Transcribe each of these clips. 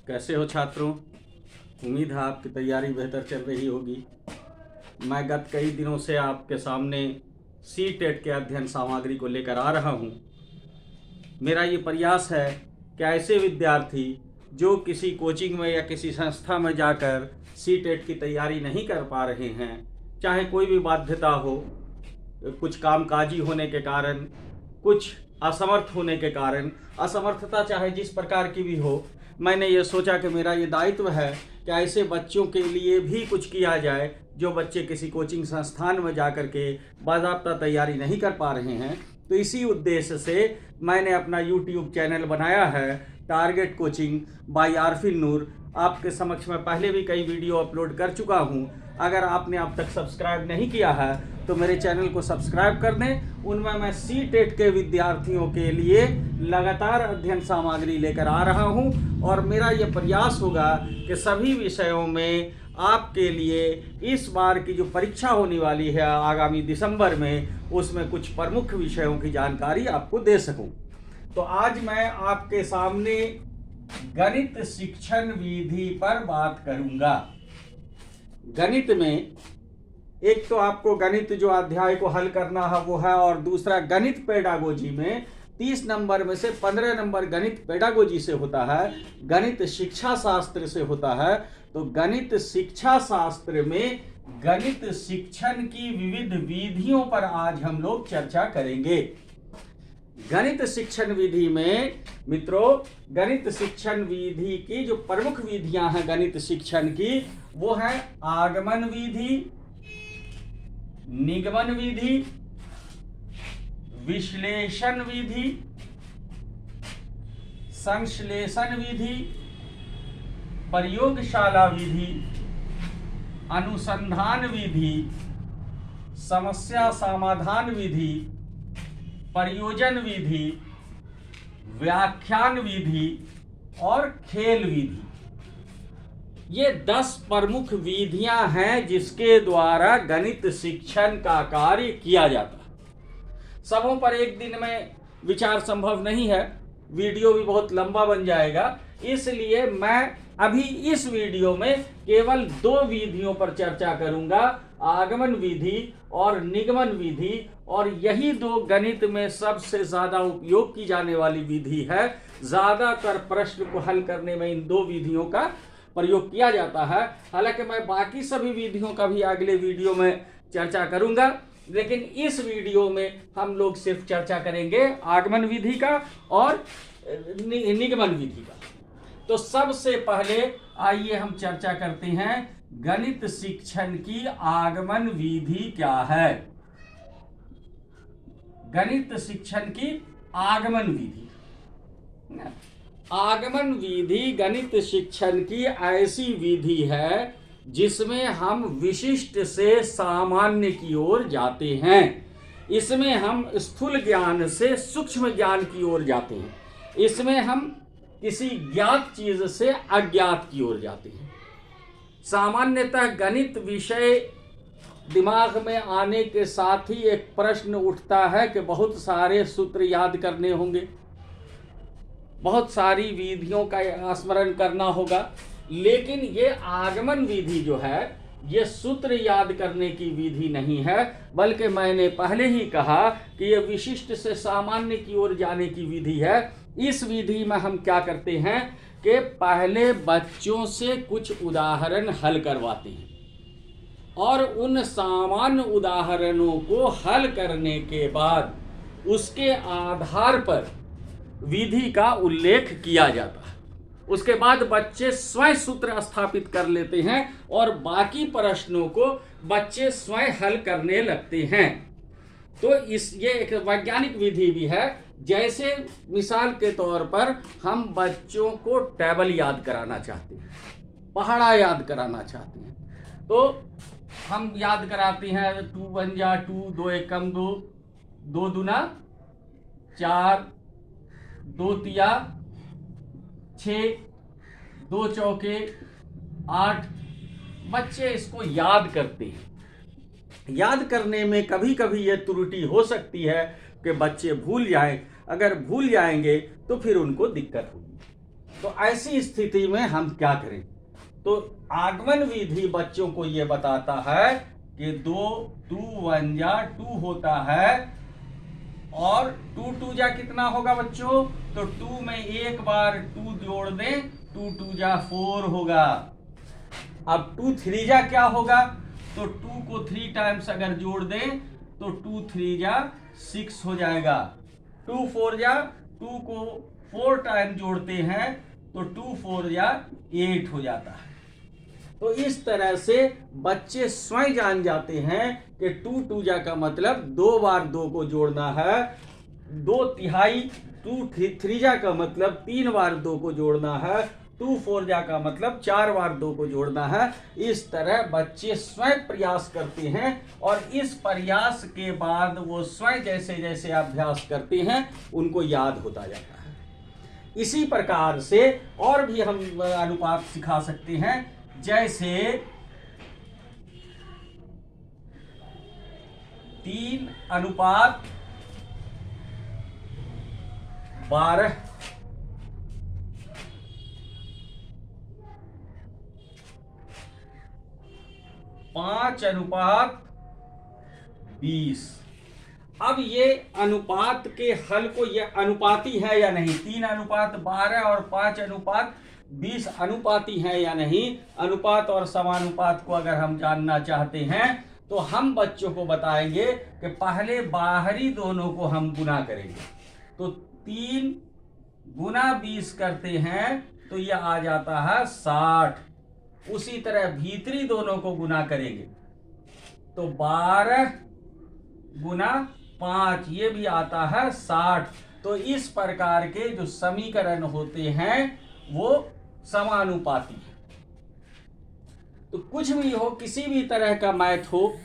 कैसे हो छात्रों। उम्मीद है आपकी तैयारी बेहतर चल रही होगी। मैं गत कई दिनों से आपके सामने सी टेट के अध्ययन सामग्री को लेकर आ रहा हूं। मेरा ये प्रयास है कि ऐसे विद्यार्थी जो किसी कोचिंग में या किसी संस्था में जाकर सी टेट की तैयारी नहीं कर पा रहे हैं, चाहे कोई भी बाध्यता हो, कुछ कामकाजी होने के कारण, कुछ असमर्थ होने के कारण, असमर्थता चाहे जिस प्रकार की भी हो, मैंने ये सोचा कि मेरा ये दायित्व है कि ऐसे बच्चों के लिए भी कुछ किया जाए जो बच्चे किसी कोचिंग संस्थान में जाकर के बाज़ाब्ता तैयारी नहीं कर पा रहे हैं। तो इसी उद्देश्य से मैंने अपना यूट्यूब चैनल बनाया है, टारगेट कोचिंग बाय आरफिन नूर। आपके समक्ष में पहले भी कई वीडियो अपलोड कर चुका हूँ। अगर आपने अब तक सब्सक्राइब नहीं किया है तो मेरे चैनल को सब्सक्राइब कर दें। उनमें मैं सी टेट के विद्यार्थियों के लिए लगातार अध्ययन सामग्री लेकर आ रहा हूं और मेरा ये प्रयास होगा कि सभी विषयों में आपके लिए इस बार की जो परीक्षा होने वाली है आगामी दिसंबर में, उसमें कुछ प्रमुख विषयों की जानकारी आपको दे सकूं। तो आज मैं आपके सामने गणित शिक्षण विधि पर बात करूंगा। गणित में एक तो आपको गणित जो अध्याय को हल करना है वो है, और दूसरा गणित पेडागोजी में 30 नंबर में से 15 नंबर गणित पेडागोजी से होता है, गणित शिक्षा शास्त्र से होता है। तो गणित शिक्षा शास्त्र में गणित शिक्षण की विविध विधियों पर आज हम लोग चर्चा करेंगे। गणित शिक्षण विधि में मित्रों, गणित शिक्षण विधि की जो प्रमुख विधियां हैं गणित शिक्षण की, वो है आगमन विधि, निगमन विधि, विश्लेषण विधि, संश्लेषण विधि, प्रयोगशाला विधि, अनुसंधान विधि, समस्या समाधान विधि, प्रयोजन विधि, व्याख्यान विधि और खेल विधि। ये 10 प्रमुख विधियां हैं जिसके द्वारा गणित शिक्षण का कार्य किया जाता है। सबों पर एक दिन में विचार संभव नहीं है, वीडियो भी बहुत लंबा बन जाएगा। इसलिए मैं अभी इस वीडियो में केवल 2 विधियों पर चर्चा करूंगा, आगमन विधि और निगमन विधि। और यही 2 गणित में सबसे ज्यादा उपयोग की जाने वाली विधि है। ज्यादातर प्रश्न को हल करने में इन 2 विधियों का प्रयोग किया जाता है। हालांकि मैं बाकी सभी विधियों का भी अगले वीडियो में चर्चा करूंगा, लेकिन इस वीडियो में हम लोग सिर्फ चर्चा करेंगे आगमन विधि का और निगमन विधि का। तो सबसे पहले आइए हम चर्चा करते हैं गणित शिक्षण की आगमन विधि क्या है। गणित शिक्षण की आगमन विधि। आगमन विधि गणित शिक्षण की ऐसी विधि है जिसमें हम विशिष्ट से सामान्य की ओर जाते हैं। इसमें हम स्थूल ज्ञान से सूक्ष्म ज्ञान की ओर जाते हैं। इसमें हम किसी ज्ञात चीज से अज्ञात की ओर जाते हैं। सामान्यतः गणित विषय दिमाग में आने के साथ ही एक प्रश्न उठता है कि बहुत सारे सूत्र याद करने होंगे, बहुत सारी विधियों का स्मरण करना होगा। लेकिन ये आगमन विधि जो है ये सूत्र याद करने की विधि नहीं है, बल्कि मैंने पहले ही कहा कि ये विशिष्ट से सामान्य की ओर जाने की विधि है। इस विधि में हम क्या करते हैं कि पहले बच्चों से कुछ उदाहरण हल करवाते हैं और उन सामान्य उदाहरणों को हल करने के बाद उसके आधार पर विधि का उल्लेख किया जाता है। उसके बाद बच्चे स्वयं सूत्र स्थापित कर लेते हैं और बाकी प्रश्नों को बच्चे स्वयं हल करने लगते हैं। तो ये एक वैज्ञानिक विधि भी है। जैसे मिसाल के तौर पर हम बच्चों को टेबल याद कराना चाहते हैं, पहाड़ा याद कराना चाहते हैं, तो हम याद कराते हैं 2 1 जा 2, 2 1 2, 2 दूना 4, 2 तिया 6, 2 चौके 8। बच्चे इसको याद करते हैं। याद करने में कभी कभी ये त्रुटि हो सकती है कि बच्चे भूल जाएं। अगर भूल जाएंगे तो फिर उनको दिक्कत होगी। तो ऐसी स्थिति में हम क्या करें? तो आगमन विधि बच्चों को ये बताता है कि 2 1 जा 2 होता है, और 2 2 जा कितना होगा बच्चों? तो 2 में एक बार 2 जोड़ दें, 2 2 जा 4 होगा। अब 2 3 जा क्या होगा? तो 2 को 3 टाइम्स अगर जोड़ दें तो 2 3 जा 6 हो जाएगा। 2 4 जा 2 को 4 टाइम जोड़ते हैं तो 2 4 जा 8 हो जाता है। तो इस तरह से बच्चे स्वयं जान जाते हैं कि 2 2 जा का मतलब 2 बार 2 को जोड़ना है, 2 तिहाई 2 3 जा का मतलब 3 बार 2 को जोड़ना है, 2 4 जा का मतलब 4 बार 2 को जोड़ना है। इस तरह बच्चे स्वयं प्रयास करते हैं और इस प्रयास के बाद वो स्वयं जैसे जैसे अभ्यास करते हैं उनको याद होता जाता है। इसी प्रकार से और भी हम अनुपात सिखा सकते हैं, जैसे 3:12 5:20। अब ये अनुपात के हल को, ये अनुपाती है या नहीं? 3:12 और 5:20 अनुपाती है या नहीं? अनुपात और समानुपात को अगर हम जानना चाहते हैं तो हम बच्चों को बताएंगे कि पहले बाहरी दोनों को हम गुना करेंगे। तो 3 गुना 20 करते हैं तो यह आ जाता है 60। उसी तरह भीतरी दोनों को गुना करेंगे तो 12 गुना 5, ये भी आता है 60। तो इस प्रकार के जो समीकरण होते हैं वो समानुपाती है। तो कुछ भी हो, किसी भी तरह का मैथ हो,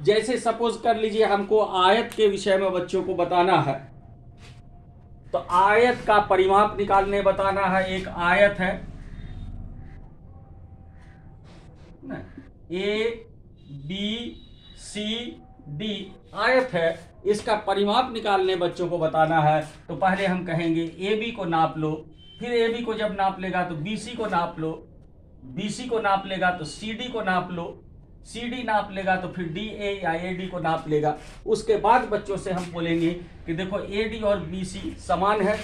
जैसे सपोज कर लीजिए हमको आयत के विषय में बच्चों को बताना है, तो आयत का परिमाप निकालने बताना है। एक आयत है ABCD आयत है, इसका परिमाप निकालने बच्चों को बताना है। तो पहले हम कहेंगे AB को नाप लो, फिर AB को जब नाप लेगा तो BC को नाप लो, BC को नाप लेगा तो CD को नाप लो, CD नाप लेगा तो फिर DA या AD को नाप लेगा। उसके बाद बच्चों से हम बोलेंगे कि देखो AD और BC समान है,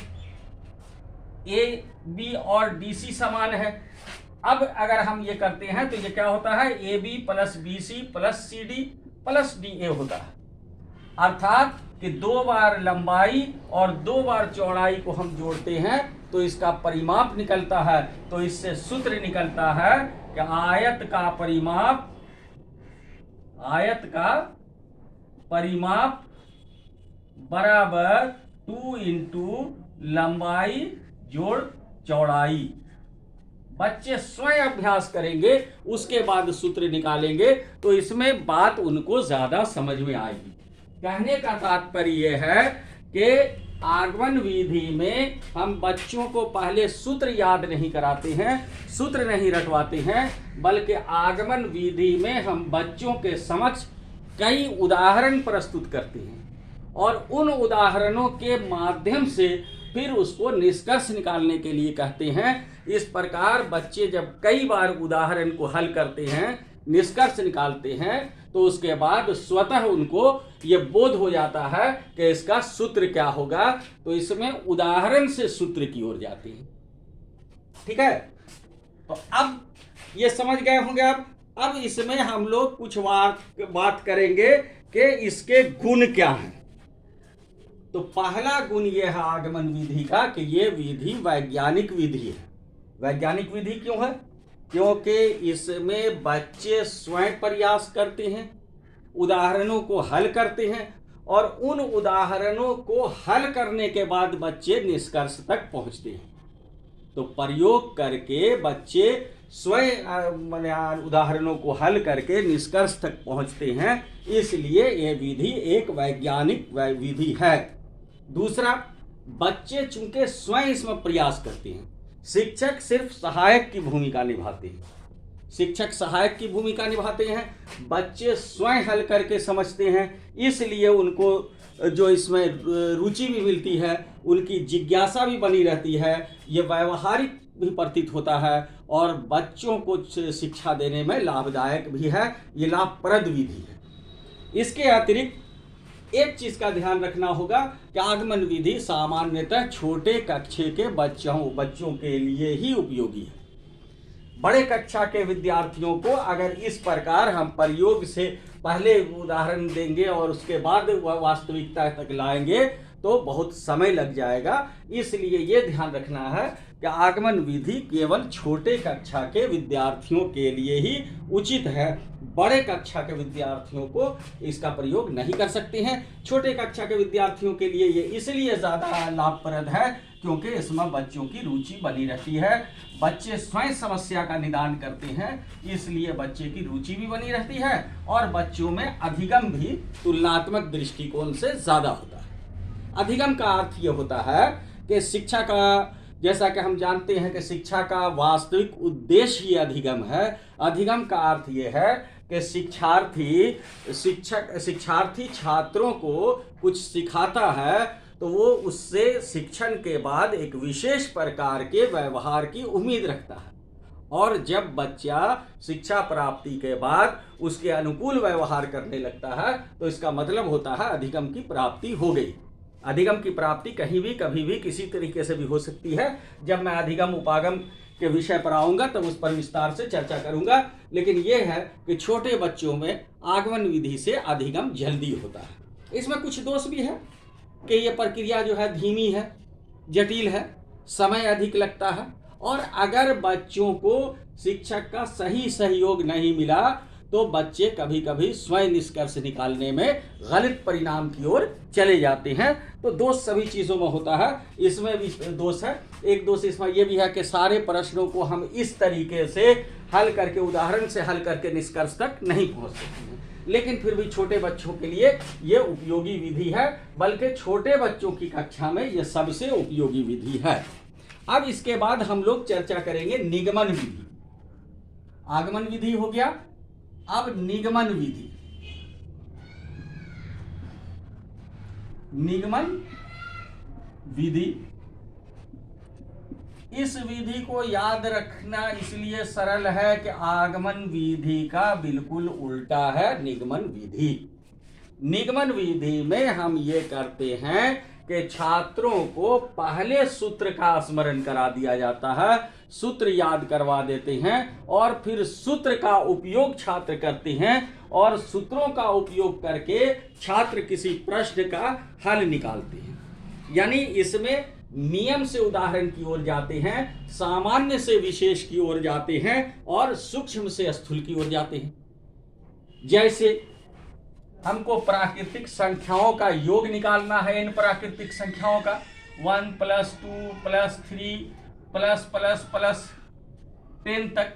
AB और DC समान है। अब अगर हम ये करते हैं तो ये क्या होता है? AB plus BC plus CD plus DA होता है। अर्थात कि 2 बार लंबाई और 2 बार चौड़ाई को हम जोड़ते हैं तो इसका परिमाप निकलता है। तो इससे सूत्र निकलता है कि आयत का परिमाप बराबर 2 इंटू लंबाई जोड़ चौड़ाई। बच्चे स्वयं अभ्यास करेंगे, उसके बाद सूत्र निकालेंगे तो इसमें बात उनको ज्यादा समझ में आएगी। कहने का तात्पर्य यह है कि आगमन विधि में हम बच्चों को पहले सूत्र याद नहीं कराते हैं, सूत्र नहीं रटवाते हैं, बल्कि आगमन विधि में हम बच्चों के समक्ष कई उदाहरण प्रस्तुत करते हैं और उन उदाहरणों के माध्यम से फिर उसको निष्कर्ष निकालने के लिए कहते हैं। इस प्रकार बच्चे जब कई बार उदाहरण को हल करते हैं, निष्कर्ष निकालते हैं, तो उसके बाद स्वतः उनको ये बोध हो जाता है कि इसका सूत्र क्या होगा। तो इसमें उदाहरण से सूत्र की ओर जाते हैं। ठीक है, तो अब ये समझ गए होंगे। अब इसमें हम लोग कुछ बात करेंगे कि इसके गुण क्या हैं। तो पहला गुण यह है आगमन विधि का कि ये विधि वैज्ञानिक विधि है। वैज्ञानिक विधि क्यों है? क्योंकि इसमें बच्चे स्वयं प्रयास करते हैं, उदाहरणों को हल करते हैं और उन उदाहरणों को हल करने के बाद बच्चे निष्कर्ष तक पहुंचते हैं। तो प्रयोग करके बच्चे स्वयं उदाहरणों को हल करके निष्कर्ष तक पहुंचते हैं, इसलिए यह विधि एक वैज्ञानिक विधि है। दूसरा, बच्चे चूंकि स्वयं इसमें प्रयास करते हैं, शिक्षक सिर्फ सहायक की भूमिका निभाते हैं। शिक्षक सहायक की भूमिका निभाते हैं, बच्चे स्वयं हल करके समझते हैं, इसलिए उनको जो इसमें रुचि भी मिलती है, उनकी जिज्ञासा भी बनी रहती है, ये व्यवहारिक भी प्रतीत होता है और बच्चों को शिक्षा देने में लाभदायक भी है, ये लाभप्रद विधि है। इसके अतिरिक्त एक चीज़ का ध्यान रखना होगा कि आगमन विधि सामान्यतः छोटे कक्षा के बच्चों के लिए ही उपयोगी है। बड़े कक्षा के विद्यार्थियों को अगर इस प्रकार हम प्रयोग से पहले उदाहरण देंगे और उसके बाद वास्तविकता तक लाएंगे तो बहुत समय लग जाएगा। इसलिए ये ध्यान रखना है कि आगमन विधि केवल छोटे कक्षा के विद्यार्थियों के लिए ही उचित है, बड़े कक्षा के विद्यार्थियों को इसका प्रयोग नहीं कर सकते हैं। छोटे कक्षा के विद्यार्थियों के लिए ये इसलिए ज़्यादा लाभप्रद है क्योंकि इसमें बच्चों की रुचि बनी रहती है, बच्चे स्वयं समस्या का निदान करते हैं, इसलिए बच्चे की रुचि भी बनी रहती है और बच्चों में अधिगम भी तुलनात्मक दृष्टिकोण से ज़्यादा होता है। अधिगम का अर्थ ये होता है कि शिक्षा का, जैसा कि हम जानते हैं कि शिक्षा का वास्तविक उद्देश्य ही अधिगम है। अधिगम का अर्थ ये है कि शिक्षार्थी छात्रों को कुछ सिखाता है तो वो उससे शिक्षण के बाद एक विशेष प्रकार के व्यवहार की उम्मीद रखता है, और जब बच्चा शिक्षा प्राप्ति के बाद उसके अनुकूल व्यवहार करने लगता है तो इसका मतलब होता है अधिगम की प्राप्ति हो गई। अधिगम की प्राप्ति कहीं भी कभी भी किसी तरीके से भी हो सकती है। जब मैं अधिगम उपागम के विषय पर आऊँगा तब उस पर विस्तार से चर्चा करूँगा, लेकिन यह है कि छोटे बच्चों में आगमन विधि से अधिगम जल्दी होता है। इसमें कुछ दोष भी है कि यह प्रक्रिया जो है धीमी है, जटिल है, समय अधिक लगता है, और अगर बच्चों को शिक्षक का सही सहयोग नहीं मिला तो बच्चे कभी कभी स्वयं निष्कर्ष निकालने में गलत परिणाम की ओर चले जाते हैं। तो दोष सभी चीज़ों में होता है, इसमें भी दोष है। एक दोष इसमें यह भी है कि सारे प्रश्नों को हम इस तरीके से हल करके, उदाहरण से हल करके निष्कर्ष तक नहीं पहुंच सकते हैं, लेकिन फिर भी छोटे बच्चों के लिए ये उपयोगी विधि है, बल्कि छोटे बच्चों की कक्षा में ये सबसे उपयोगी विधि है। अब इसके बाद हम लोग चर्चा करेंगे निगमन विधि। आगमन विधि हो गया, अब निगमन विधि। निगमन विधि, इस विधि को याद रखना इसलिए सरल है कि आगमन विधि का बिल्कुल उल्टा है निगमन विधि। निगमन विधि में हम ये करते हैं कि छात्रों को पहले सूत्र का स्मरण करा दिया जाता है, सूत्र याद करवा देते हैं और फिर सूत्र का उपयोग छात्र करते हैं और सूत्रों का उपयोग करके छात्र किसी प्रश्न का हल निकालते हैं। यानी इसमें नियम से उदाहरण की ओर जाते हैं, सामान्य से विशेष की ओर जाते हैं और सूक्ष्म से स्थूल की ओर जाते हैं। जैसे हमको प्राकृतिक संख्याओं का योग निकालना है, इन प्राकृतिक संख्याओं का 1 + 2 + 3 ++ 10 तक,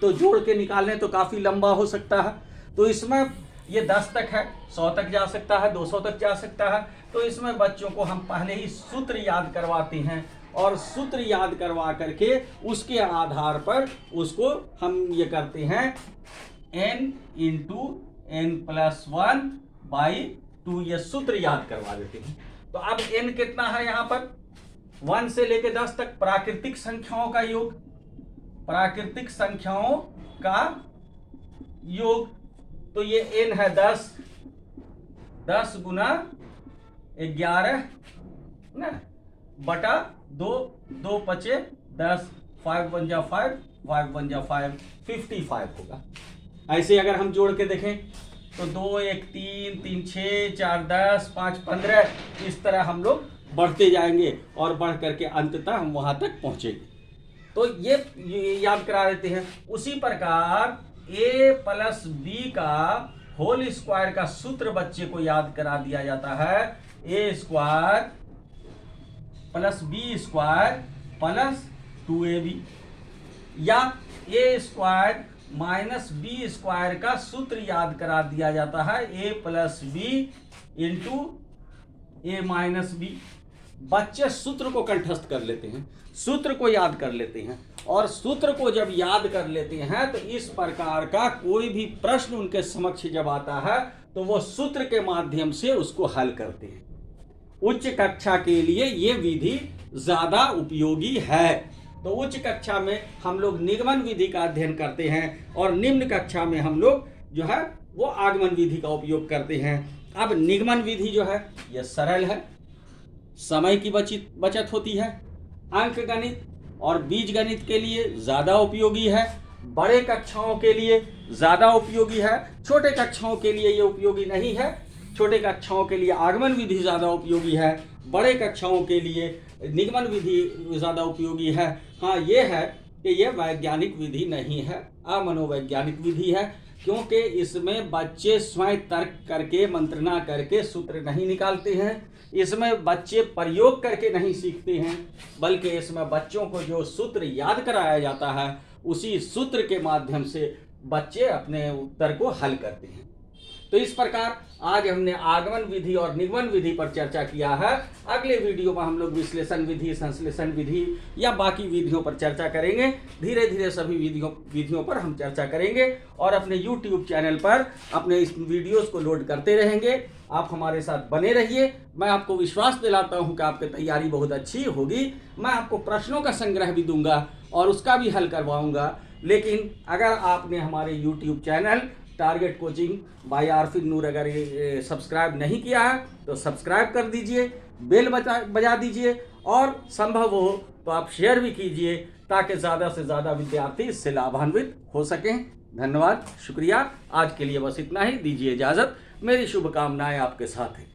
तो जोड़ के निकालने तो काफ़ी लंबा हो सकता है। तो इसमें ये 10 तक है, 100 तक जा सकता है, 200 तक जा सकता है। तो इसमें बच्चों को हम पहले ही सूत्र याद करवाते हैं और सूत्र याद करवा करके उसके आधार पर उसको हम ये करते हैं n × n+1/2, ये सूत्र याद करवा देते हैं। तो अब n कितना है यहाँ पर, 1 से लेकर 10 तक प्राकृतिक संख्याओं का योग, प्राकृतिक संख्याओं का योग। तो ये n है 10, 10 × 11 ना बटा 2, 2 × 5 = 10, 5 × 1 = 5, 5 × 1 = 5, 55 होगा। ऐसे अगर हम जोड़ के देखें तो 2 × 1 = 3, 3 × 6, 4 × 10, 5 × 15, इस तरह हम लोग बढ़ते जाएंगे और बढ़ करके अंततः हम वहां तक पहुंचेंगे। तो ये याद करा देते हैं। उसी प्रकार a + b का होल स्क्वायर का सूत्र बच्चे को याद करा दिया जाता है, a² + b² + 2ab, या a² - b² का सूत्र याद करा दिया जाता है, a + b × a - b। बच्चे सूत्र को कंठस्थ कर लेते हैं, सूत्र को याद कर लेते हैं, और सूत्र को जब याद कर लेते हैं तो इस प्रकार का कोई भी प्रश्न उनके समक्ष जब आता है तो वो सूत्र के माध्यम से उसको हल करते हैं। उच्च कक्षा के लिए ये विधि ज़्यादा उपयोगी है। तो उच्च कक्षा में हम लोग निगमन विधि का अध्ययन करते हैं और निम्न कक्षा में हम लोग जो है वो आगमन विधि का उपयोग करते हैं। अब निगमन विधि जो है ये सरल है, समय की बचत होती है, अंक गणित और बीज गणित के लिए ज़्यादा उपयोगी है, बड़े कक्षाओं के लिए ज़्यादा उपयोगी है, छोटे कक्षाओं के लिए ये उपयोगी नहीं है। छोटे कक्षाओं के लिए आगमन विधि ज़्यादा उपयोगी है, बड़े कक्षाओं के लिए निगमन विधि ज़्यादा उपयोगी है। हाँ, ये है कि ये वैज्ञानिक विधि नहीं है, अमनोवैज्ञानिक विधि है, क्योंकि इसमें बच्चे स्वयं तर्क करके मंत्रणा करके सूत्र नहीं निकालते हैं। इसमें बच्चे प्रयोग करके नहीं सीखते हैं, बल्कि इसमें बच्चों को जो सूत्र याद कराया जाता है उसी सूत्र के माध्यम से बच्चे अपने उत्तर को हल करते हैं। तो इस प्रकार आज हमने आगमन विधि और निगमन विधि पर चर्चा किया है। अगले वीडियो में हम लोग विश्लेषण विधि, संश्लेषण विधि या बाकी विधियों पर चर्चा करेंगे। धीरे धीरे सभी विधियों पर हम चर्चा करेंगे और अपने YouTube चैनल पर अपने इस वीडियोस को लोड करते रहेंगे। आप हमारे साथ बने रहिए। मैं आपको विश्वास दिलाता हूं कि आपकी तैयारी बहुत अच्छी होगी। मैं आपको प्रश्नों का संग्रह भी दूंगा और उसका भी हल करवाऊंगा। लेकिन अगर आपने हमारे YouTube channel target coaching by Aarfiq Noor अगर ये सब्सक्राइब नहीं किया है तो सब्सक्राइब कर दीजिए, बेल बजा दीजिए और संभव हो तो आप शेयर भी कीजिए ताकि ज़्यादा से ज़्यादा विद्यार्थी इससे लाभान्वित हो सकें। धन्यवाद, शुक्रिया। आज के लिए बस इतना ही। दीजिए इजाज़त। मेरी शुभकामनाएं आपके साथ हैं।